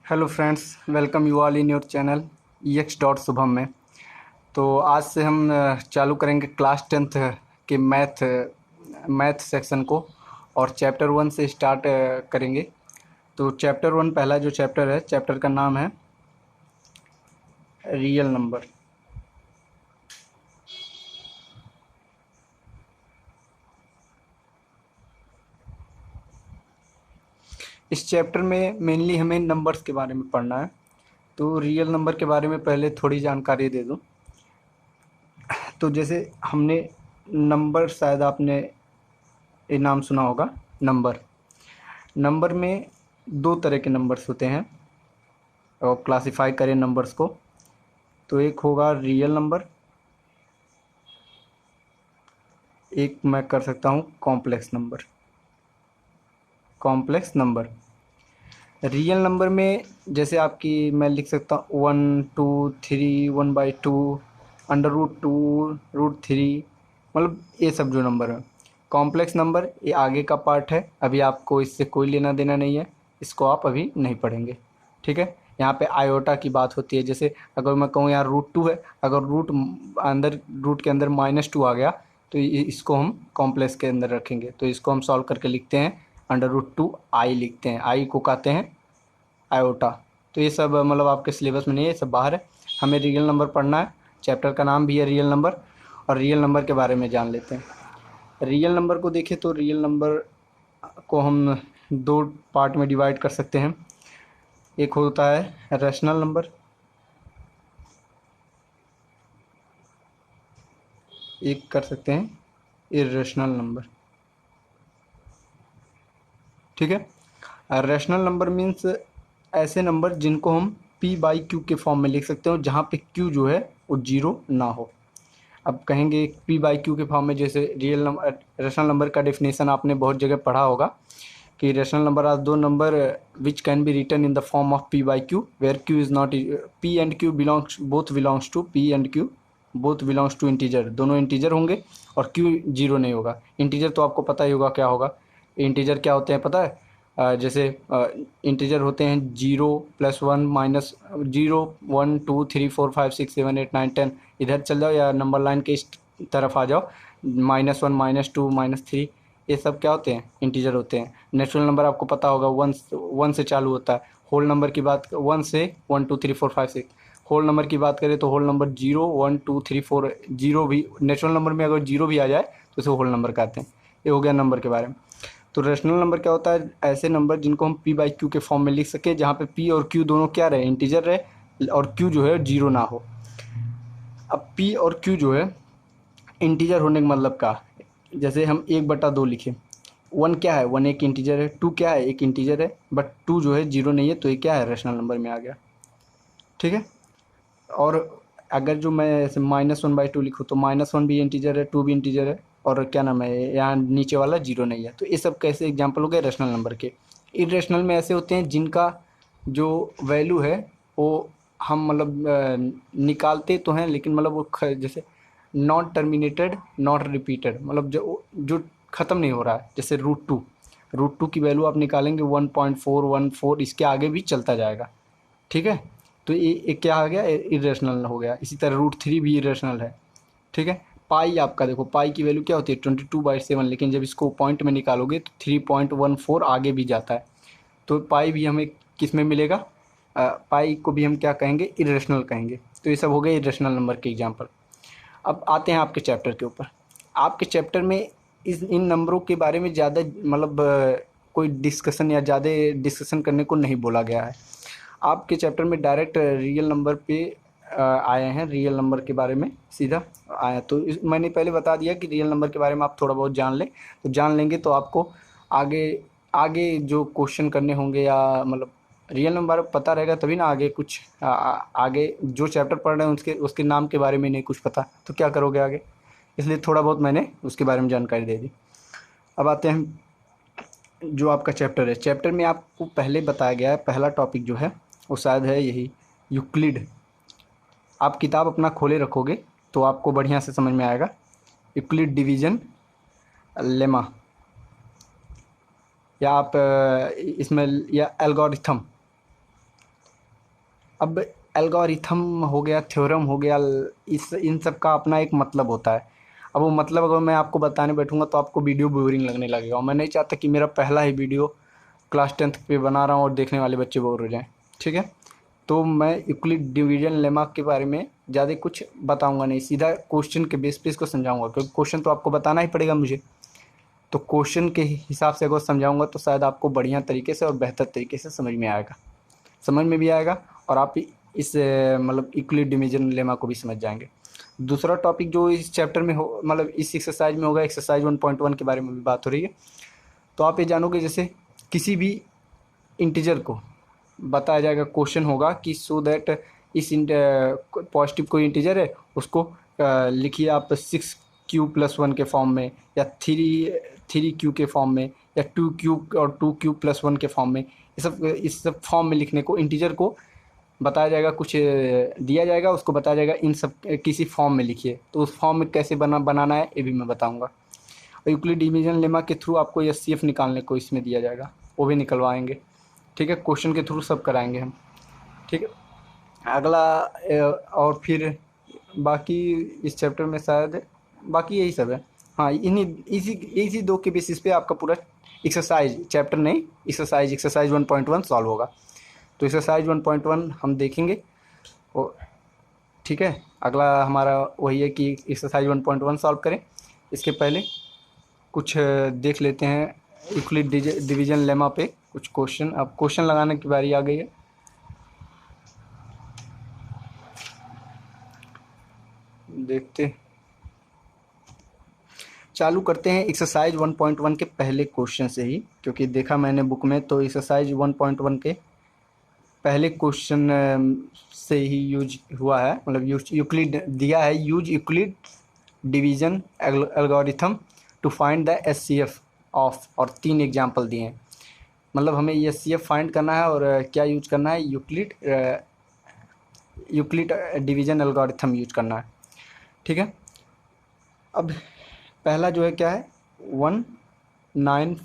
Hello friends, welcome you all in your channel EX dot Shubham में। तो आज से हम चालू करेंगे क्लास 10th के मैथ सेक्शन को और चैप्टर 1 से स्टार्ट करेंगे। तो चैप्टर 1 पहला जो चैप्टर है, चैप्टर का नाम है रियल नंबर। इस चैप्टर में मेनली हमें नंबर्स के बारे में पढ़ना है। तो रियल नंबर के बारे में पहले थोड़ी जानकारी दे दूं। तो जैसे हमने नंबर, शायद आपने ये नाम सुना होगा, नंबर। नंबर में दो तरह के नंबर्स होते हैं और क्लासिफाई करें नंबर्स को तो एक होगा रियल नंबर, एक मैं कर सकता हूँ complex number. Complex number real number में जैसे आपकी मैं लिख सकता हूँ 1 2 3 1/2 √2 √3, मतलब ये सब जो नंबर है। कॉम्प्लेक्स नंबर ये आगे का पार्ट है, अभी आपको इससे कोई लेना देना नहीं है, इसको आप अभी नहीं पढ़ेंगे। ठीक है, यहाँ पे आयोटा की बात होती है। जैसे अगर मैं कहूँ यहाँ √2 है, अगर रूट के अंदर -2 आ गया तो इसको हम कॉम्प्लेक्स के अंदर रखेंगे। तो इसको हम सॉल्व करके लिखते हैं √2 आई लिखते हैं, आई को कहते हैं आयोटा। तो ये सब मतलब आपके सिलेबस में नहीं है, ये सब बाहर है। हमें रियल नंबर पढ़ना है, चैप्टर का नाम भी है रियल नंबर, और रियल नंबर के बारे में जान लेते हैं। रियल नंबर को देखें तो रियल नंबर को हम दो पार्ट में डिवाइड कर सकते हैं। एक होता है रैशनल नंबर, एक कर सकते हैं इरेशनल नंबर। ठीक है, रैशनल नंबर मीन्स ऐसे नंबर जिनको हम P/Q के फॉर्म में लिख सकते हो, जहाँ पे Q जो है वो जीरो ना हो। अब कहेंगे P/Q के फॉर्म में, जैसे रियल नंबर, रैशनल नंबर का डेफिनेशन आपने बहुत जगह पढ़ा होगा कि रैशनल नंबर आर दो number which can be written in the form of P/Q where Q is not, P and Q belongs to P and Q both belongs to integer, दोनों integer होंगे और Q जीरो नहीं होगा। Integer तो आपको पता ही होगा क्या होगा। इंटीजर क्या होते हैं पता है? जैसे इंटीजर होते हैं 0 +1 -0 1 2 3 4 5 6 7 8 9 10। इधर चल जाओ या नंबर लाइन के इस तरफ आ जाओ, -1 -2 -3, ये सब क्या होते हैं? इंटीजर होते हैं। नेचुरल नंबर आपको पता होगा 1 से चालू होता है। होल नंबर की बात 1 से 1 2 3 4 5 6। होल नंबर की बात करें तो होल नंबर 0 1 2 3 4, जीरो भी नेचुरल नंबर में अगर जीरो भी आ जाए तो उसे होल नंबर कहते हैं। ये हो गया नंबर के बारे में। तो रेशनल नंबर क्या होता है? ऐसे नंबर जिनको हम P/Q के फॉर्म में लिख सके, जहाँ पे P और Q दोनों क्या रहे? इंटीजर रहे, और Q जो है जीरो ना हो। अब P और Q जो है इंटीजर होने का मतलब क्या? जैसे हम 1/2 लिखें, 1 क्या है? 1 एक इंटीजर है, 2 क्या है? एक इंटीजर है, बट 2 जो है जीरो नहीं है, तो ये क्या है? रेशनल नंबर में आ गया। ठीक है, और अगर जो मैं ऐसे -1/2 लिखूँ तो -1 भी इंटीजर है, 2 भी इंटीजर है, और क्या नाम है, यहाँ नीचे वाला जीरो नहीं है। तो ये सब कैसे एग्जाम्पल हो गए रेशनल नंबर के। इरेशनल में ऐसे होते हैं जिनका जो वैल्यू है वो हम मतलब निकालते तो हैं, लेकिन मतलब वो जैसे नॉट टर्मिनेटेड नॉट रिपीटेड, मतलब जो जो ख़त्म नहीं हो रहा है। जैसे √2 की वैल्यू आप निकालेंगे 1.414, इसके आगे भी चलता जाएगा। ठीक है, तो ये क्या आ गया? इरेशनल हो गया। इसी तरह √3 भी इरेशनल है। ठीक है, पाई आपका देखो, पाई की वैल्यू क्या होती है? 22/7, लेकिन जब इसको पॉइंट में निकालोगे तो 3.14 आगे भी जाता है। तो पाई भी हमें किस में मिलेगा? पाई को भी हम क्या कहेंगे? इरेशनल कहेंगे। तो ये सब हो गए इरेशनल नंबर के एग्जाम्पल। अब आते हैं आपके चैप्टर के ऊपर। आपके चैप्टर में इन नंबरों के बारे में ज़्यादा मतलब कोई डिस्कशन या ज़्यादा डिस्कशन करने को नहीं बोला गया है। आपके चैप्टर में डायरेक्ट रियल नंबर पे आए हैं, रियल नंबर के बारे में सीधा आया। तो मैंने पहले बता दिया कि रियल नंबर के बारे में आप थोड़ा बहुत जान लें, तो जान लेंगे तो आपको आगे आगे जो क्वेश्चन करने होंगे, या मतलब रियल नंबर पता रहेगा तभी ना आगे कुछ आगे जो चैप्टर पढ़ रहे हैं उसके उसके नाम के बारे में नहीं कुछ पता तो क्या करोगे आगे। इसलिए थोड़ा बहुत मैंने उसके बारे में जानकारी दे दी। अब आते हैं जो आपका चैप्टर है। चैप्टर में आपको पहले बताया गया है, पहला टॉपिक जो है वो शायद है यही, यूक्लिड। आप किताब अपना खोले रखोगे तो आपको बढ़िया से समझ में आएगा। यूक्लिड डिवीजन लेमा, या आप इसमें, या एल्गोरिथम। अब एल्गोरिथम हो गया, थ्योरम हो गया, इस इन सब का अपना एक मतलब होता है। अब वो मतलब अगर मैं आपको बताने बैठूंगा तो आपको वीडियो बोरिंग लगने लगेगा, और मैं नहीं चाहता कि मेरा पहला ही वीडियो क्लास 10th पे बना रहा हूँ और देखने वाले बच्चे बोर हो जाएं। ठीक है, तो मैं यूक्लिड डिवीजन लेमा के बारे में ज़्यादा कुछ बताऊंगा नहीं, सीधा क्वेश्चन के बेस पे इसको समझाऊंगा, क्योंकि क्वेश्चन तो आपको बताना ही पड़ेगा मुझे। तो क्वेश्चन के हिसाब से अगर समझाऊंगा तो शायद आपको बढ़िया तरीके से और बेहतर तरीके से समझ में आएगा, समझ में भी आएगा, और आप इस मतलब यूक्लिड डिवीजन लेमा को भी समझ जाएंगे। दूसरा टॉपिक जो इस चैप्टर में हो, मतलब इस एक्सरसाइज में होगा, एक्सरसाइज 1.1 के बारे में भी बात हो रही है। तो आप ये जानोगे जैसे किसी भी इंटीजर को बताया जाएगा, क्वेश्चन होगा कि सो दैट इस पॉजिटिव कोई इंटीजर है उसको लिखिए आप 6q+1 के फॉर्म में, या 3 3q के फॉर्म में, या 2q और 2q+1 के फॉर्म में। इस सब फॉर्म में लिखने को इंटीजर को बताया जाएगा, कुछ दिया जाएगा, उसको बताया जाएगा इन सब किसी फॉर्म में लिखिए, तो उस फॉर्म में कैसे बनाना है ये भी मैं बताऊंगा। और यूक्लिड डिवीजन लेमा के थ्रू आपको एचसीएफ निकालने को इसमें दिया जाएगा, वो भी निकलवाएंगे। ठीक है, क्वेश्चन के थ्रू सब कराएंगे हम। ठीक है, अगला और फिर बाकी इस चैप्टर में शायद बाकी यही सब है। हाँ, इन्हीं इसी इसी दो के बेसिस पे आपका पूरा एक्सरसाइज, चैप्टर नहीं, एक्सरसाइज 1.1 सॉल्व होगा। तो एक्सरसाइज 1.1 हम देखेंगे। वो ठीक है, अगला हमारा वही है कि एक्सरसाइज 1.1 सॉल्व करें। इसके पहले कुछ देख लेते हैं यूक्लिड डिवीजन लेमा पे कुछ क्वेश्चन। अब क्वेश्चन लगाने की बारी आ गई है। देखते, चालू करते हैं एक्सरसाइज 1.1 के पहले क्वेश्चन से ही, क्योंकि देखा मैंने बुक में तो एक्सरसाइज 1.1 के पहले क्वेश्चन से ही यूज हुआ है, मतलब यूक्लिड दिया है, use Euclid division algorithm to find the HCF of, और 3 एग्जाम्पल दिए हैं। मतलब हमें एचसीएफ फाइंड करना है, और क्या यूज करना है, यूक्लिड डिवीजन एल्गोरिथम यूज करना है। ठीक है, अब पहला जो है क्या है, 1 9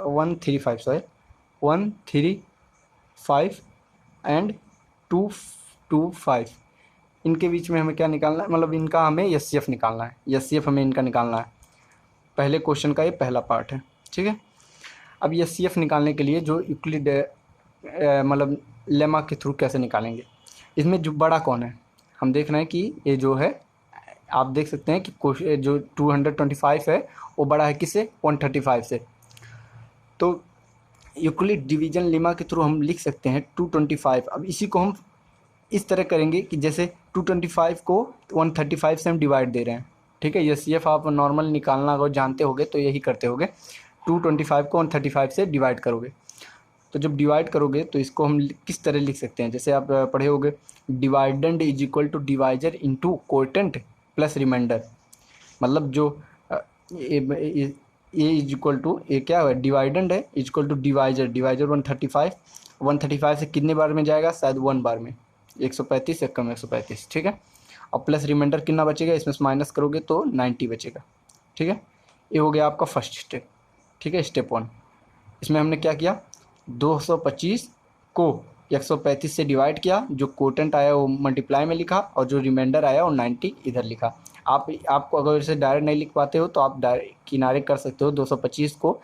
1 3 5, सॉरी 1 3 5 एंड 2 2 5, इनके बीच में हमें क्या निकालना है, मतलब इनका हमें एचसीएफ निकालना है, एचसीएफ हमें इनका निकालना है। पहले क्वेश्चन का ये पहला पार्ट है। ठीक है, अब एचसीएफ निकालने के लिए जो यूक्लिड मतलब लेमा के थ्रू कैसे निकालेंगे, इसमें जो बड़ा कौन है, हम देख रहे हैं कि ये जो है, आप देख सकते हैं कि जो 225 है वो बड़ा है किससे, 135 से। तो यूक्लिड डिवीजन लेमा के थ्रू हम लिख सकते हैं 225। अब इसी को हम इस तरह करेंगे कि जैसे 225 को 135 से हम डिवाइड दे रहे हैं। ठीक है, ये सी एफ आप नॉर्मल निकालना अगर जानते होगे तो यही करते होगे, 225 को 135 से डिवाइड करोगे। तो जब डिवाइड करोगे तो इसको हम किस तरह लिख सकते हैं, जैसे आप पढ़े होगे, dividend is equal to divisor into quotient plus remainder. मतलब जो A is equal to, A क्या है, डिवाइडेंड है, is equal to divisor, divisor 135 से कितने बार में जाएगा, शायद 1 बार में, 135 एक कम 135। ठीक है, और प्लस रिमाइंडर कितना बचेगा, इसमें से माइनस करोगे तो 90 बचेगा। ठीक है, ये हो गया आपका फर्स्ट स्टेप। ठीक है, स्टेप 1, इसमें हमने क्या किया, 225 को 135 से डिवाइड किया, जो कोटेंट आया वो मल्टीप्लाई में लिखा, और जो रिमाइंडर आया वो 90 इधर लिखा। आपको अगर इसे डायरेक्ट नहीं लिख पाते हो तो आप डायरेक्ट किनारे कर सकते हो, 225 को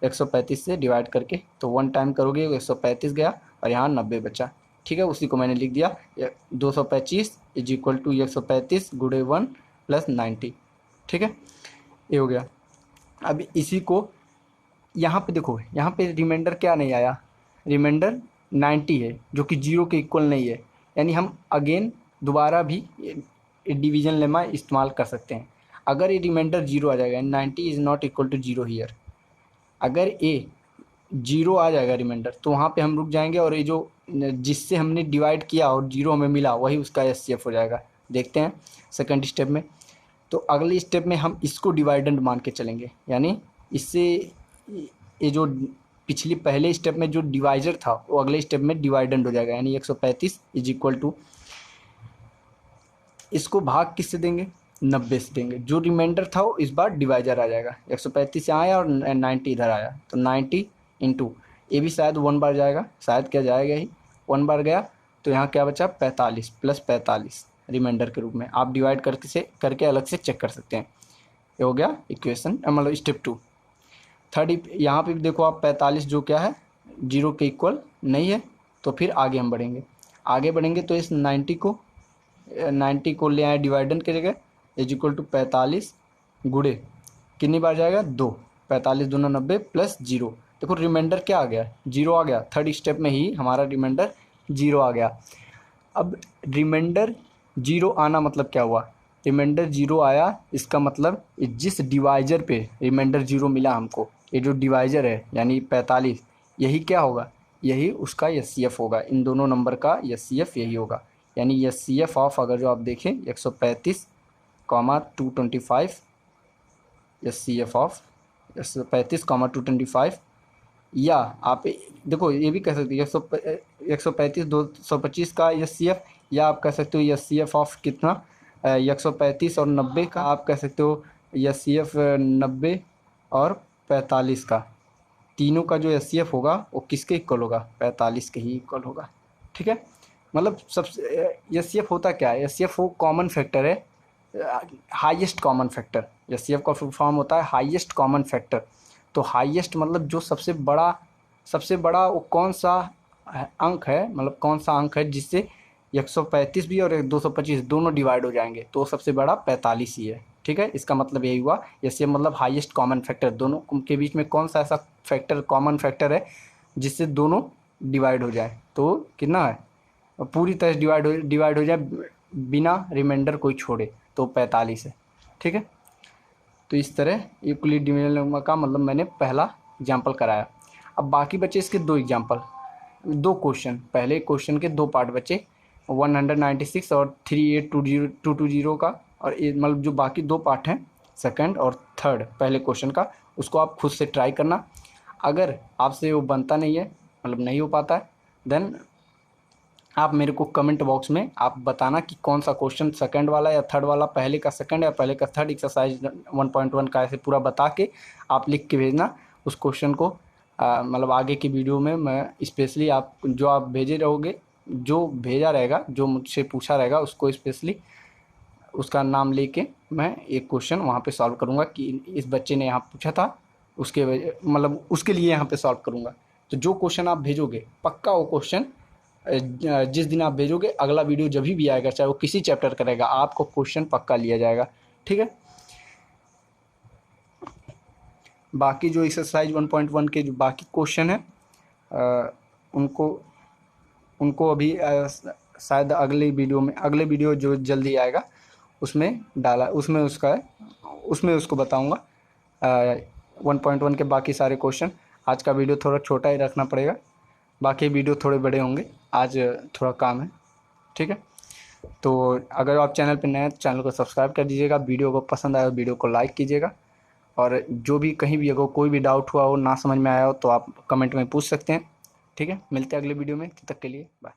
135 से डिवाइड करके, तो 1 टाइम करोगे 135 गया, और यहाँ 90 बचा। ठीक है, उसी को मैंने लिख दिया, 225 इज इक्वल टू 135 गुणे 1 प्लस 90। ठीक है, ये हो गया। अब इसी को यहाँ पे देखो, यहाँ पे रिमाइंडर क्या नहीं आया, रिमाइंडर 90 है, जो कि 0 के इक्वल नहीं है, यानी हम अगेन दोबारा भी डिवीजन लेमा इस्तेमाल कर सकते हैं। अगर ये रिमाइंडर 0 आ जाएगा, 90 is not equal to 0 here, अगर ए 0 आ जाएगा रिमाइंडर तो वहाँ पे हम रुक जाएंगे, और ये जो जिससे हमने डिवाइड किया और 0 हमें मिला वही उसका एचसीएफ हो जाएगा। देखते हैं सेकंड स्टेप में। तो अगले स्टेप में हम इसको डिवाइडेंड मान के चलेंगे, यानी इससे ये जो पिछली पहले स्टेप में जो डिवाइजर था वो अगले स्टेप में डिवाइडेंड हो जाएगा, यानी 135 इज इक्वल टू, इसको भाग किससे देंगे, 90 से देंगे, जो रिमाइंडर था वो इस बार डिवाइजर आ जाएगा, 135 से आया और 90 इधर आया, तो 90 इंटू, ये भी शायद 1 बार जाएगा, शायद क्या जाएगा ही, 1 बार गया, तो यहाँ क्या बचा 45 प्लस 45 रिमाइंडर के रूप में आप डिवाइड करके अलग से चेक कर सकते हैं। ये हो गया इक्वेशन मतलब स्टेप 2। थर्ड यहाँ पे भी देखो आप 45 जो क्या है 0 के इक्वल नहीं है, तो फिर आगे हम बढ़ेंगे तो इस 90 को ले आए डिवाइडेंड की जगह इज इक्वल टू 45 गुड़े कितनी बार जाएगा 2, 45 दूना 90 प्लस 0। देखो रिमाइंडर क्या आ गया 0 आ गया, थर्ड स्टेप में ही हमारा रिमाइंडर 0 आ गया। अब रिमाइंडर 0 आना मतलब क्या हुआ, रिमाइंडर 0 आया इसका मतलब जिस डिवाइजर पे रिमाइंडर 0 मिला हमको, ये जो डिवाइजर है यानी 45, यही क्या होगा, यही उसका एचसीएफ होगा, इन दोनों नंबर का एचसीएफ यही होगा। यानी एचसीएफ ऑफ अगर जो आप देखें 135 225 एचसीएफ ऑफ 135 225, या आप देखो ये भी कह सकते हैं 135 225 का एचसीएफ, या आप कह सकते हो एचसीएफ ऑफ कितना 135 और 90 का, आप कह सकते हो एचसीएफ 90 और 45 का, तीनों का जो एचसीएफ होगा वो किसके इक्वल होगा 45 के ही इक्वल होगा। ठीक है, मतलब सबसे एचसीएफ होता क्या है, एचसीएफ वो कॉमन फैक्टर है, हाईएस्ट कॉमन फैक्टर, एचसीएफ का फुल फॉर्म होता है हाईएस्ट कॉमन फैक्टर। तो हाईएस्ट मतलब जो सबसे बड़ा वो कौन सा अंक है, मतलब कौन सा अंक है जिससे 135 भी और 225 दोनों डिवाइड हो जाएंगे, तो सबसे बड़ा 45 ही है। ठीक है, इसका मतलब यही हुआ एचसीएफ मतलब हाईएस्ट कॉमन फैक्टर, दोनों के बीच में कौन सा ऐसा फैक्टर कॉमन फैक्टर है जिससे दोनों डिवाइड हो जाए, तो कितना है पूरी तरह डिवाइड हो जाए बिना रिमाइंडर कोई छोड़े, तो 45 है। ठीक है, तो इस तरह यूक्लिड डिविजन का मतलब मैंने पहला एग्जाम्पल कराया। अब बाकी बचे इसके दो एग्जाम्पल, दो क्वेश्चन, पहले क्वेश्चन के दो पार्ट बचे 196 और 38220 का, और ये मतलब जो बाकी दो पार्ट हैं सेकंड और थर्ड पहले क्वेश्चन का, उसको आप खुद से ट्राई करना। अगर आपसे वो बनता नहीं है मतलब नहीं हो पाता है, देन आप मेरे को कमेंट बॉक्स में आप बताना कि कौन सा क्वेश्चन सेकंड वाला या थर्ड वाला, पहले का सेकंड या पहले का थर्ड, एक्सरसाइज 1.1 का ऐसे पूरा बता के आप लिख के भेजना उस क्वेश्चन को। मतलब आगे की वीडियो में मैं स्पेशली आप जो आप भेजे रहोगे, जो भेजा रहेगा, जो मुझसे पूछा रहेगा, उसको स्पेशली उसका नाम लेके मैं एक क्वेश्चन वहाँ पे सॉल्व करूँगा कि इस बच्चे ने यहाँ पूछा था, उसके मतलब उसके लिए यहाँ पे सॉल्व करूँगा। तो जो क्वेश्चन आप भेजोगे पक्का वो क्वेश्चन जिस दिन आप भेजोगे अगला वीडियो जब भी आएगा, चाहे वो किसी चैप्टर का रहेगा, आपको क्वेश्चन पक्का लिया जाएगा। ठीक है, बाकी जो एक्सरसाइज 1.1 के जो बाकी क्वेश्चन है उनको अभी शायद अगले वीडियो जो जल्दी आएगा उसमें उसको बताऊंगा 1.1 के बाकी सारे क्वेश्चन। आज का वीडियो थोड़ा छोटा ही रखना पड़ेगा, बाकी वीडियो थोड़े बड़े होंगे, आज थोड़ा काम है। ठीक है, तो अगर आप चैनल पर नए हैं तो चैनल को सब्सक्राइब कर दीजिएगा, वीडियो को पसंद आया तो वीडियो को लाइक कीजिएगा, और जो भी कहीं भी अगर कोई भी डाउट हुआ हो, ना समझ में आया हो, तो आप कमेंट में पूछ सकते हैं। ठीक है, मिलते हैं अगले वीडियो में, तब तक के लिए बाय।